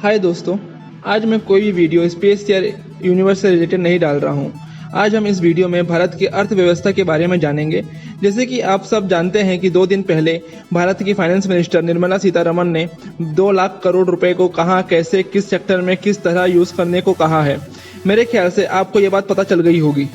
हाय दोस्तों, आज मैं कोई भी वीडियो स्पेस या यूनिवर्स से रिलेटेड नहीं डाल रहा हूँ। आज हम इस वीडियो में भारत की अर्थव्यवस्था के बारे में जानेंगे। जैसे कि आप सब जानते हैं कि 2 दिन पहले भारत की फाइनेंस मिनिस्टर निर्मला सीतारमण ने 2 लाख करोड़ रुपए को कहाँ, कैसे, किस सेक्टर में किस तरह यूज़ करने को कहा है। मेरे ख्याल से आपको ये बात पता चल गई होगी।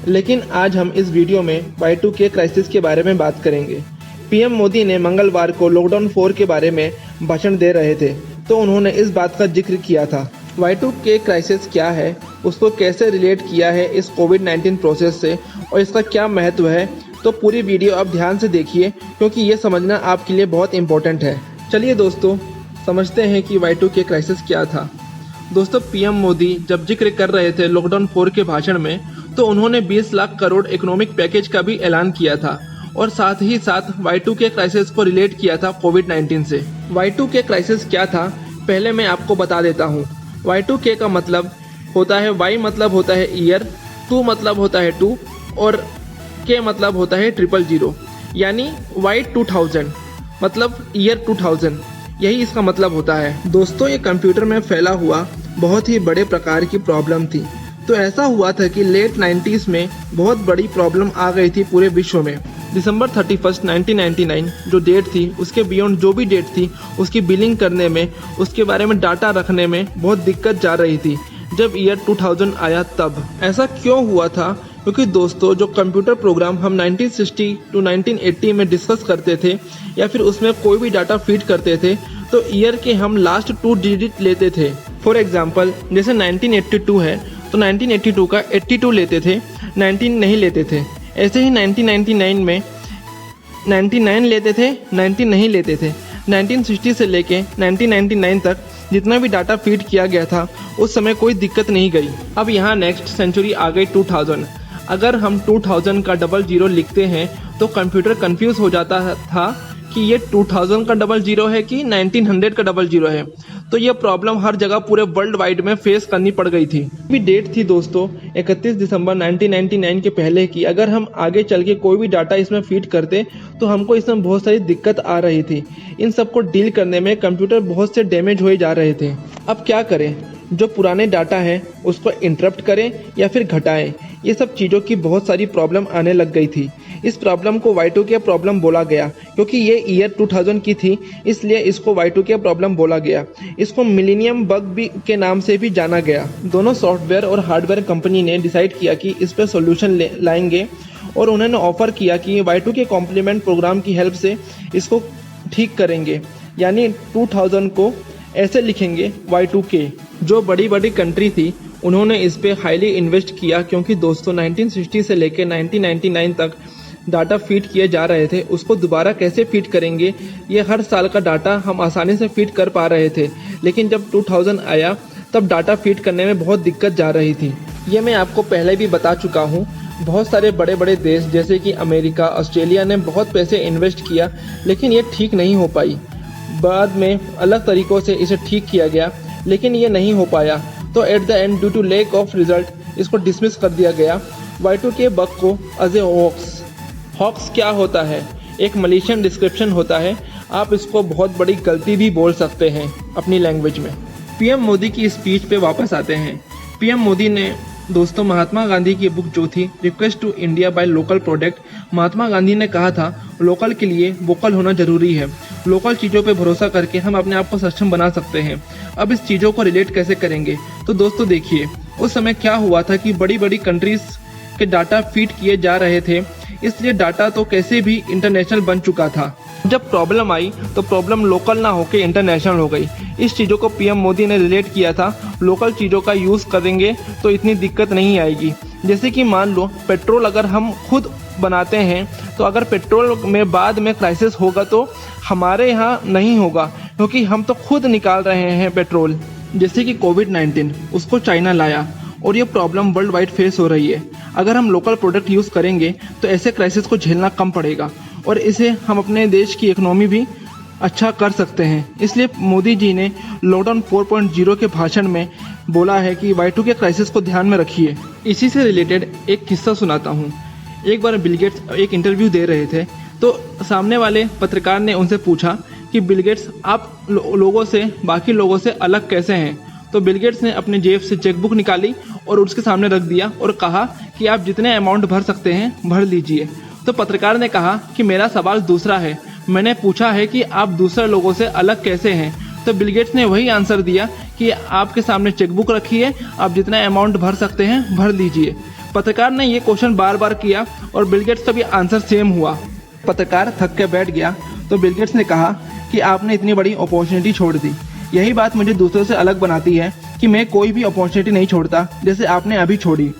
लेकिन आज हम इस वीडियो में Y2K क्राइसिस के बारे में बात करेंगे। पीएम मोदी ने मंगलवार को लॉकडाउन 4 के बारे में भाषण दे रहे थे, तो उन्होंने इस बात का जिक्र किया था। Y2K क्राइसिस क्या है, उसको कैसे रिलेट किया है इस कोविड-19 प्रोसेस से और इसका क्या महत्व है, तो पूरी वीडियो आप ध्यान से देखिए क्योंकि ये समझना आपके लिए बहुत इम्पोर्टेंट है। चलिए दोस्तों, समझते हैं कि Y2K क्राइसिस क्या था। दोस्तों, पीएम मोदी जब जिक्र कर रहे थे लॉकडाउन 4 के भाषण में, तो उन्होंने 20 लाख करोड़ इकोनॉमिक पैकेज का भी ऐलान किया था और साथ ही साथ Y2K क्राइसिस को रिलेट किया था कोविड-19 से। Y2K क्राइसिस क्या था, पहले मैं आपको बता देता हूँ। Y2K का मतलब होता है, Y मतलब होता है ईयर, 2 मतलब होता है 2 और K मतलब होता है 000, यानी Y2000 मतलब ईयर 2000, यही इसका मतलब होता है। दोस्तों, ये कंप्यूटर में फैला हुआ बहुत ही बड़े प्रकार की प्रॉब्लम थी। तो ऐसा हुआ था कि लेट 90s में बहुत बड़ी प्रॉब्लम आ गई थी पूरे विश्व में। दिसंबर 31, 1999 जो डेट थी, उसके बियॉन्ड जो भी डेट थी, उसकी बिलिंग करने में, उसके बारे में डाटा रखने में बहुत दिक्कत जा रही थी। जब ईयर 2000 आया तब ऐसा क्यों हुआ था? क्योंकि दोस्तों, जो कंप्यूटर प्रोग्राम हम 1960 टू 1980 में डिस्कस करते थे या फिर उसमें कोई भी डाटा फीड करते थे, तो ईयर के हम लास्ट 2 डिजिट लेते थे। फॉर एग्जाम्पल, जैसे 1982 है तो 1982 का 82 लेते थे, 19 नहीं लेते थे। ऐसे ही 1999 में 99 लेते थे, 19 नहीं लेते थे। 1960 से लेके 1999 तक जितना भी डाटा फीड किया गया था, उस समय कोई दिक्कत नहीं गई। अब यहाँ नेक्स्ट सेंचुरी आ गई 2000। अगर हम 2000 का 00 लिखते हैं तो कंप्यूटर कंफ्यूज हो जाता था कि ये 2000 का 00 है कि 1900 का 00 है। तो ये प्रॉब्लम हर जगह पूरे वर्ल्ड वाइड में फेस करनी पड़ गई थी। भी डेट थी दोस्तों 31 दिसंबर 1999 के पहले की। अगर हम आगे चल के कोई भी डाटा इसमें फीड करते तो हमको इसमें बहुत सारी दिक्कत आ रही थी। इन सब को डील करने में कंप्यूटर बहुत से डैमेज हुए जा रहे थे। अब क्या करें? जो पुराने डाटा है उसको इंटरप्ट करें या फिर घटाएं, ये सब चीज़ों की बहुत सारी प्रॉब्लम आने लग गई थी। इस प्रॉब्लम को Y2K प्रॉब्लम बोला गया क्योंकि ये ईयर 2000 की थी, इसलिए इसको Y2K प्रॉब्लम बोला गया। इसको मिलेनियम बग भी के नाम से भी जाना गया। दोनों सॉफ्टवेयर और हार्डवेयर कंपनी ने डिसाइड किया कि इस पर सोल्यूशन लाएंगे और उन्होंने ऑफर किया कि Y2K कॉम्प्लीमेंट प्रोग्राम की हेल्प से इसको ठीक करेंगे, यानी 2000 को ऐसे लिखेंगे Y2K। जो बड़ी बड़ी कंट्री थी उन्होंने इस पे हाईली इन्वेस्ट किया क्योंकि दोस्तों 1960 से लेकर 1999 तक डाटा फीड किए जा रहे थे, उसको दोबारा कैसे फीड करेंगे? ये हर साल का डाटा हम आसानी से फीड कर पा रहे थे, लेकिन जब 2000 आया तब डाटा फीड करने में बहुत दिक्कत जा रही थी। ये मैं आपको पहले भी बता चुका हूँ। बहुत सारे बड़े बड़े देश जैसे कि अमेरिका, ऑस्ट्रेलिया ने बहुत पैसे इन्वेस्ट किया, लेकिन ये ठीक नहीं हो पाई। बाद में अलग तरीक़ों से इसे ठीक किया गया, लेकिन ये नहीं हो पाया। तो at the end due to lack of result इसको डिसमिस कर दिया गया। Y2K बग को एज ए हॉक्स क्या होता है? एक मलेशियन डिस्क्रिप्शन होता है। आप इसको बहुत बड़ी गलती भी बोल सकते हैं अपनी लैंग्वेज में। पीएम मोदी की स्पीच पे वापस आते हैं। पीएम मोदी ने दोस्तों महात्मा गांधी की बुक जो थी request to India buy local product, Mahatma Gandhi ने कहा था लोकल के लिए वोकल होना जरूरी है। लोकल चीज़ों पे भरोसा करके हम अपने आप को सक्षम बना सकते हैं। अब इस चीज़ों को रिलेट कैसे करेंगे? तो दोस्तों देखिए, उस समय क्या हुआ था कि बड़ी बड़ी कंट्रीज के डाटा फीड किए जा रहे थे, इसलिए डाटा तो कैसे भी इंटरनेशनल बन चुका था। जब प्रॉब्लम आई तो प्रॉब्लम लोकल ना होके इंटरनेशनल हो गई। इस चीज़ों को पीएम मोदी ने रिलेट किया था, लोकल चीज़ों का यूज़ करेंगे तो इतनी दिक्कत नहीं आएगी। जैसे कि मान लो पेट्रोल अगर हम खुद बनाते हैं, तो अगर पेट्रोल में बाद में क्राइसिस होगा तो हमारे यहाँ नहीं होगा क्योंकि हम तो खुद निकाल रहे हैं पेट्रोल। जैसे कि कोविड-19 उसको चाइना लाया और ये प्रॉब्लम वर्ल्ड वाइड फेस हो रही है। अगर हम लोकल प्रोडक्ट यूज़ करेंगे तो ऐसे क्राइसिस को झेलना कम पड़ेगा और इसे हम अपने देश की इकोनॉमी भी अच्छा कर सकते हैं। इसलिए मोदी जी ने लॉकडाउन 4.0 के भाषण में बोला है कि Y2K क्राइसिस को ध्यान में रखिए। इसी से रिलेटेड एक किस्सा सुनाता हूँ। एक बार बिल गेट्स एक इंटरव्यू दे रहे थे, तो सामने वाले पत्रकार ने उनसे पूछा कि बिल गेट्स आप लोगों से बाकी लोगों से अलग कैसे हैं। तो बिल गेट्स ने अपने जेब से चेकबुक निकाली और उसके सामने रख दिया और कहा कि आप जितने अमाउंट भर सकते हैं भर लीजिए। तो पत्रकार ने कहा कि मेरा सवाल दूसरा है, मैंने पूछा है कि आप दूसरे लोगों से अलग कैसे हैं। तो बिल गेट्स ने वही आंसर दिया कि आपके सामने चेकबुक रखी है, आप जितना अमाउंट भर सकते हैं भर लीजिए। पत्रकार ने ये क्वेश्चन बार बार किया और बिल गेट्स का भी आंसर सेम हुआ। पत्रकार थक के बैठ गया। तो बिल गेट्स ने कहा कि आपने इतनी बड़ी अपॉर्चुनिटी छोड़ दी। यही बात मुझे दूसरों से अलग बनाती है कि मैं कोई भी अपॉर्चुनिटी नहीं छोड़ता जैसे आपने अभी छोड़ी।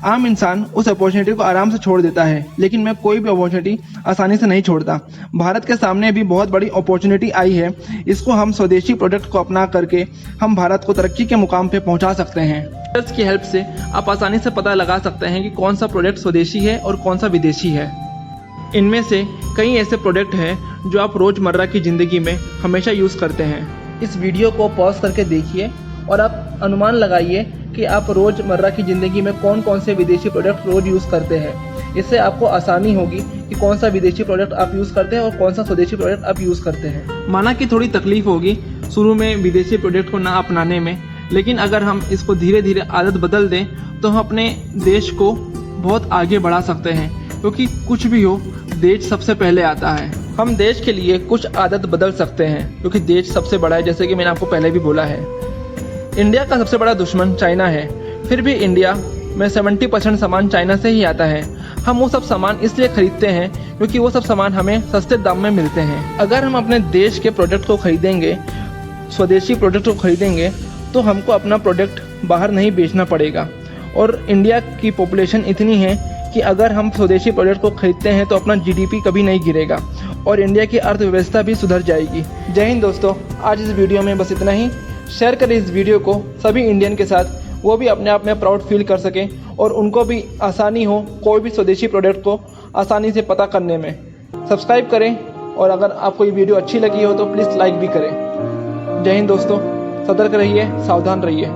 आम इंसान उस अपॉर्चुनिटी को आराम से छोड़ देता है, लेकिन मैं कोई भी अपॉर्चुनिटी आसानी से नहीं छोड़ता। भारत के सामने भी बहुत बड़ी अपॉर्चुनिटी आई है। इसको हम स्वदेशी प्रोडक्ट को अपना करके हम भारत को तरक्की के मुकाम पे पहुंचा सकते हैं। रिसर्च की हेल्प से आप आसानी से पता लगा सकते हैं कि कौन सा प्रोडक्ट स्वदेशी है और कौन सा विदेशी है। इनमें से कई ऐसे प्रोडक्ट हैं जो आप रोज़मर्रा की ज़िंदगी में हमेशा यूज़ करते हैं। इस वीडियो को पॉज करके देखिए और आप अनुमान लगाइए कि आप रोज़मर्रा की ज़िंदगी में कौन कौन से विदेशी प्रोडक्ट रोज़ यूज़ करते हैं। इससे आपको आसानी होगी कि कौन सा विदेशी प्रोडक्ट आप यूज़ करते हैं और कौन सा स्वदेशी प्रोडक्ट आप यूज़ करते हैं। माना कि थोड़ी तकलीफ होगी शुरू में विदेशी प्रोडक्ट को ना अपनाने में, लेकिन अगर हम इसको धीरे धीरे आदत बदल दें तो हम अपने देश को बहुत आगे बढ़ा सकते हैं, क्योंकि कुछ भी हो देश सबसे पहले आता है। हम देश के लिए कुछ आदत बदल सकते हैं क्योंकि देश सबसे बड़ा है, जैसे कि मैंने आपको पहले भी बोला है। इंडिया का सबसे बड़ा दुश्मन चाइना है, फिर भी इंडिया में 70% सामान चाइना से ही आता है। हम वो सब सामान इसलिए खरीदते हैं क्योंकि वो सब सामान हमें सस्ते दाम में मिलते हैं। अगर हम अपने देश के प्रोडक्ट को खरीदेंगे, स्वदेशी प्रोडक्ट को खरीदेंगे, तो हमको अपना प्रोडक्ट बाहर नहीं बेचना पड़ेगा। और इंडिया की पॉपुलेशन इतनी है कि अगर हम स्वदेशी प्रोडक्ट को खरीदते हैं तो अपना जीडीपी कभी नहीं गिरेगा और इंडिया की अर्थव्यवस्था भी सुधर जाएगी। जय हिंद दोस्तों, आज इस वीडियो में बस इतना ही। शेयर करें इस वीडियो को सभी इंडियन के साथ, वो भी अपने आप में प्राउड फील कर सकें और उनको भी आसानी हो कोई भी स्वदेशी प्रोडक्ट को आसानी से पता करने में। सब्सक्राइब करें और अगर आपको ये वीडियो अच्छी लगी हो तो प्लीज़ लाइक भी करें। जय हिंद दोस्तों, सतर्क रहिए, सावधान रहिए।